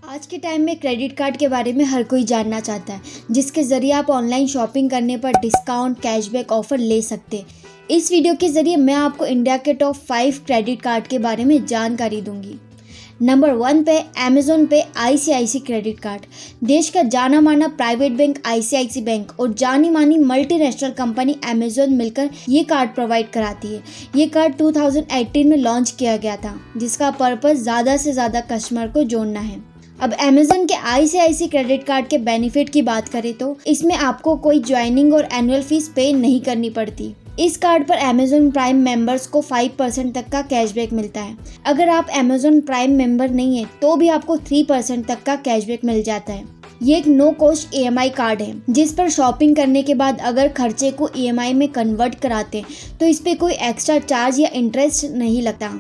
आज के टाइम में क्रेडिट कार्ड के बारे में हर कोई जानना चाहता है, जिसके ज़रिए आप ऑनलाइन शॉपिंग करने पर डिस्काउंट कैशबैक ऑफर ले सकते हैं। इस वीडियो के ज़रिए मैं आपको इंडिया के टॉप 5 क्रेडिट कार्ड के बारे में जानकारी दूंगी। नंबर 1 पे अमेज़न पे आईसीआईसी क्रेडिट कार्ड। देश का जाना माना प्राइवेट बैंक आईसीआईसी बैंक और जानी मानी मल्टीनेशनल कंपनी अमेज़न मिलकर ये कार्ड प्रोवाइड कराती है। ये कार्ड 2018 में लॉन्च किया गया था, जिसका पर्पज़ ज़्यादा से ज़्यादा कस्टमर को जोड़ना है। अब अमेज़न के आईसीआईसी क्रेडिट कार्ड के बेनिफिट की बात करें तो इसमें आपको कोई ज्वाइनिंग और एनुअल फीस पे नहीं करनी पड़ती। इस कार्ड पर अमेज़न प्राइम मेंबर्स को 5% तक का कैशबैक मिलता है। अगर आप अमेज़न प्राइम मेंबर नहीं है तो भी आपको 3% तक का कैशबैक मिल जाता है। ये एक नो कॉस्ट ईएमआई कार्ड है, जिस पर शॉपिंग करने के बाद अगर खर्चे को ईएमआई में कन्वर्ट कराते हैं तो इस पे कोई एक्स्ट्रा चार्ज या इंटरेस्ट नहीं लगता।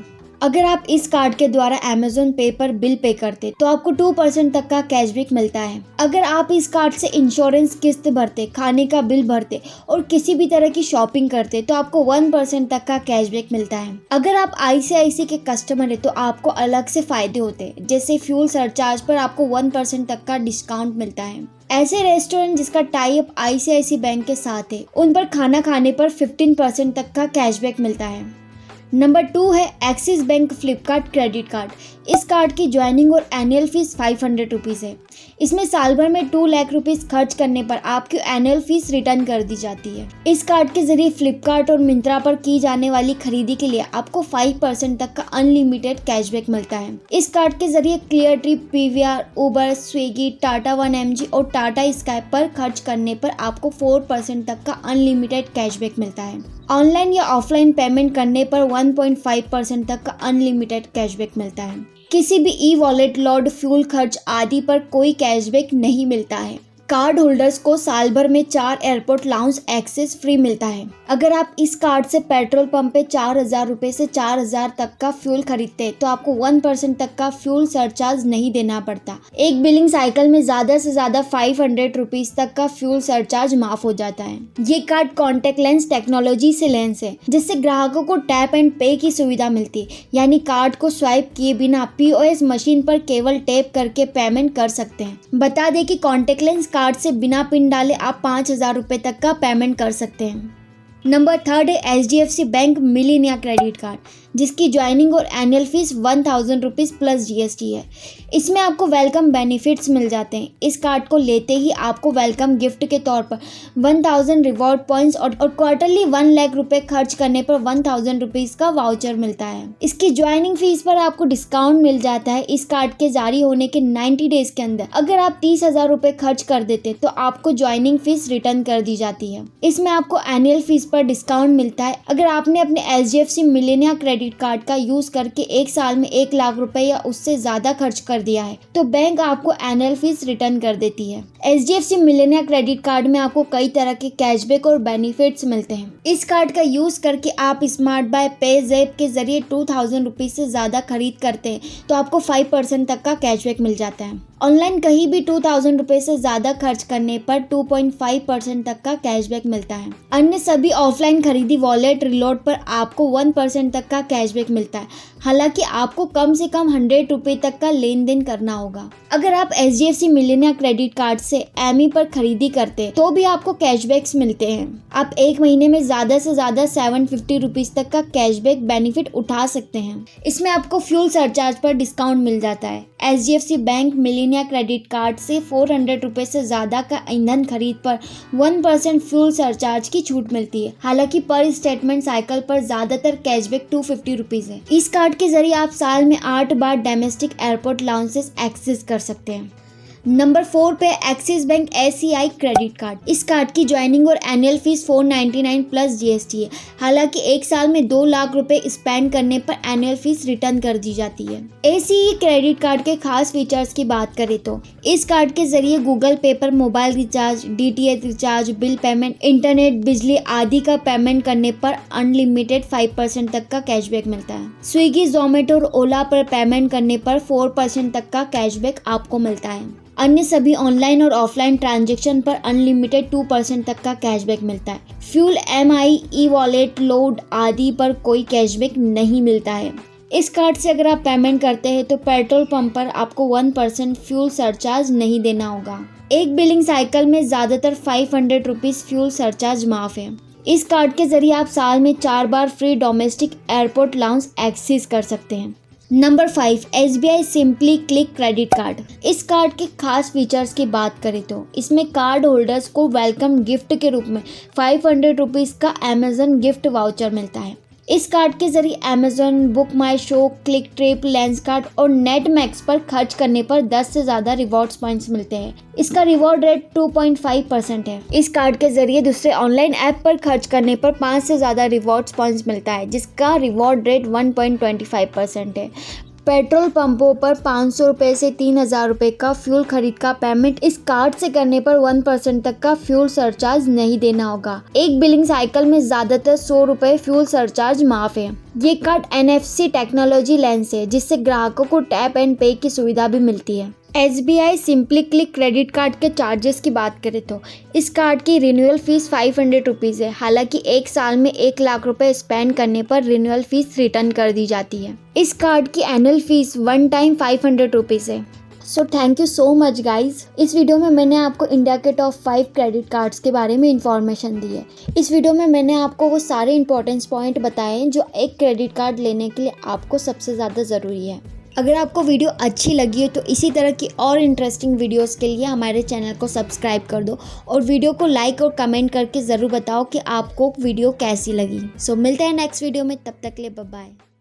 अगर आप इस कार्ड के द्वारा अमेज़न पे पर बिल पे करते तो आपको 2% तक का कैशबैक मिलता है। अगर आप इस कार्ड से इंश्योरेंस किस्त भरते, खाने का बिल भरते और किसी भी तरह की शॉपिंग करते तो आपको 1% तक का कैशबैक मिलता है। अगर आप आईसीआईसी के कस्टमर है तो आपको अलग से फायदे होते हैं, जैसे फ्यूल सरचार्ज पर आपको 1% तक का डिस्काउंट मिलता है। ऐसे रेस्टोरेंट जिसका टाई अप आईसीआईसी बैंक के साथ है, उन पर खाना खाने पर 15% तक का कैशबैक मिलता है। नंबर 2 है axis bank Flipkart credit card. इस कार्ड की ज्वाइनिंग और एनुअल फीस 500 रुपीज़ है। इसमें साल भर में 2 लाख रुपीज़ खर्च करने पर आपकी एनुअल फीस रिटर्न कर दी जाती है। इस कार्ड के जरिए फ्लिपकार्ट और मिंत्रा पर की जाने वाली खरीदी के लिए आपको 5% तक का अनलिमिटेड कैशबैक मिलता है। इस कार्ड के जरिए क्लियर ट्रिप, पीवीआर, उबर, स्विगी, टाटा 1mg और टाटा स्काई पर खर्च करने पर आपको 4% तक का अनलिमिटेड कैशबैक मिलता है। ऑनलाइन या ऑफलाइन पेमेंट करने पर 1.5% तक का अनलिमिटेड कैशबैक मिलता है। किसी भी ई वॉलेट, लॉर्ड, फ्यूल खर्च आदि पर कोई कैशबैक नहीं मिलता है। कार्ड होल्डर्स को साल भर में 4 एयरपोर्ट लाउंज एक्सेस फ्री मिलता है। अगर आप इस कार्ड से पेट्रोल पंप पे 4,000 रुपये से 4,000 तक का फ्यूल खरीदते हैं तो आपको 1% तक का फ्यूल सरचार्ज नहीं देना पड़ता। एक बिलिंग साइकिल में ज़्यादा से ज़्यादा 500 रुपीज़ तक का फ्यूल सरचार्ज माफ हो जाता है। ये कार्ड कॉन्टेक्ट लेंस टेक्नोलॉजी से लेंस है, जिससे ग्राहकों को टैप एंड पे की सुविधा मिलती है, यानी कार्ड को स्वाइप किए बिना पीओएस मशीन पर केवल टैप करके पेमेंट कर सकते हैं। बता दें कि कॉन्टेक्ट लेंस कार्ड से बिना पिन डाले आप 5,000 रुपये तक का पेमेंट कर सकते हैं। नंबर 3 है HDFC bank Melania credit card, जिसकी ज्वाइनिंग और annual fees 1,000 rupees plus GST है। इसमें आपको वेलकम बेनिफिट्स मिल जाते हैं। इस कार्ड को लेते ही आपको वेलकम गिफ्ट के तौर पर 1,000 रिवॉर्ड पॉइंट्स और क्वार्टरली 1 लाख रुपए खर्च करने पर 1,000 रुपीज़ का वाउचर मिलता है। इसकी ज्वाइनिंग फीस पर आपको डिस्काउंट मिल जाता है। इस कार्ड के जारी होने के 90 डेज के अंदर अगर आप 30,000 रुपये खर्च कर देते तो आपको ज्वाइनिंग फीस रिटर्न कर दी जाती है। इसमें आपको एनुअल फीस पर डिस्काउंट मिलता है। अगर आपने अपने एचडीएफसी मिलेनिया क्रेडिट कार्ड का यूज करके एक साल में 1 लाख रुपए या उससे ज्यादा खर्च कर दिया है तो बैंक आपको एनुअल फीस रिटर्न कर देती है। एचडीएफसी मिलेनिया क्रेडिट कार्ड में आपको कई तरह के कैशबैक और बेनिफिट्स मिलते हैं। इस कार्ड का यूज करके आप स्मार्ट बाय, पेज़ैप के जरिए 2,000 रुपीज से ज्यादा खरीद करते हैं तो आपको 5% तक का कैशबैक मिल जाता है। ऑनलाइन कहीं भी 2,000 रुपये से ज्यादा खर्च करने पर 2.5% तक का कैशबैक मिलता है। अन्य सभी ऑफलाइन खरीदी, वॉलेट, रिलोड पर आपको 1% तक का कैशबैक मिलता है। हालांकि आपको कम से कम 100 रुपये तक का लेन देन करना होगा। अगर आप एचडीएफसी मिलेनिया क्रेडिट कार्ड से एमई पर खरीदी करते तो भी आपको कैशबैक्स मिलते हैं। आप एक महीने में ज्यादा से ज्यादा 750 रुपीज तक का कैशबैक बेनिफिट उठा सकते हैं। इसमें आपको फ्यूल सरचार्ज पर डिस्काउंट मिल जाता है। HDFC bank Melania credit card से 400 रुपये से ज्यादा का ईंधन खरीद पर 1% फ्यूल सरचार्ज की छूट मिलती है। हालांकि पर स्टेटमेंट साइकिल पर ज्यादातर कैशबैक 250 रुपीज है। इस कार्ड के जरिए आप साल में 8 बार डोमेस्टिक एयरपोर्ट लाउंजेस एक्सेस कर सकते हैं। नंबर 4 पे axis bank SCI credit card. इस कार्ड की ज्वाइनिंग और एनुअल फीस 499 प्लस जीएसटी है। हालांकि एक साल में 2 लाख रुपए स्पेंड करने पर एनुअल फीस रिटर्न कर दी जाती है। एससीआई क्रेडिट कार्ड के खास फीचर्स की बात करें तो इस कार्ड के जरिए गूगल पे पर mobile recharge, DTH recharge, bill payment, internet, बिजली आदि का पेमेंट करने पर अनलिमिटेड 5% तक का कैशबैक मिलता है। स्विगी, जोमेटो और ओला पर पेमेंट करने पर 4% तक का कैशबैक आपको मिलता है। अन्य सभी ऑनलाइन और ऑफलाइन ट्रांजैक्शन पर अनलिमिटेड 2% तक का कैशबैक मिलता है। Fuel, MI, e wallet, load आदि पर कोई कैशबैक नहीं मिलता है। इस कार्ड से अगर आप पेमेंट करते हैं तो पेट्रोल पंप पर आपको 1% फ्यूल सरचार्ज नहीं देना होगा। एक बिलिंग साइकिल में ज़्यादातर 500 रुपीज़ फ्यूल सरचार्ज माफ़ है। इस कार्ड के ज़रिए आप साल में 4 बार free domestic airport lounge access कर सकते हैं। Number 5, SBI simply click credit card. इस कार्ड के खास फीचर्स की बात करें तो इसमें कार्ड होल्डर्स को वेलकम गिफ्ट के रूप में 500 रुपीज़ का अमेजन गिफ्ट वाउचर मिलता है। इस कार्ड के जरिए Amazon, BookMyShow, Cleartrip, Lenskart और नेट मैक्स पर खर्च करने पर 10 से ज़्यादा रिवॉर्ड्स पॉइंट्स मिलते हैं। इसका रिवॉर्ड रेट 2.5% है। इस कार्ड के जरिए दूसरे ऑनलाइन ऐप पर खर्च करने पर 5 से ज़्यादा रिवॉर्ड्स पॉइंट्स मिलता है, जिसका रिवॉर्ड रेट 1.25% है। पेट्रोल पंपों पर 500 रुपये से 3000 रुपये का फ्यूल खरीद का पेमेंट इस कार्ड से करने पर 1% तक का फ्यूल सरचार्ज नहीं देना होगा। एक बिलिंग साइकिल में ज़्यादातर 100 रुपये फ्यूल सरचार्ज माफ़ है। ये कार्ड NFC टेक्नोलॉजी लेंस है, जिससे ग्राहकों को टैप एंड पे की सुविधा भी मिलती है। SBI simply click credit card के चार्जेस की बात करें तो इस कार्ड की रिन्यूअल फीस 500 रुपीज़ है। हालांकि एक साल में 1 लाख रुपए स्पेंड करने पर रिन्यूअल फीस रिटर्न कर दी जाती है। इस कार्ड की एनुअल फीस 1 टाइम 500 रुपीज़ है। So thank you so much guys. इस वीडियो में मैंने आपको इंडिया के टॉप 5 क्रेडिट कार्ड्स के बारे में इंफॉर्मेशन दी है। इस वीडियो में मैंने आपको वो सारे इंपॉर्टेंस पॉइंट बताए हैं जो एक क्रेडिट कार्ड लेने के लिए आपको सबसे ज़्यादा ज़रूरी है। अगर आपको वीडियो अच्छी लगी हो तो इसी तरह की और इंटरेस्टिंग वीडियोस के लिए हमारे चैनल को सब्सक्राइब कर दो और वीडियो को लाइक और कमेंट करके ज़रूर बताओ कि आपको वीडियो कैसी लगी। सो मिलते हैं नेक्स्ट वीडियो में, तब तक के लिए बाय बाय।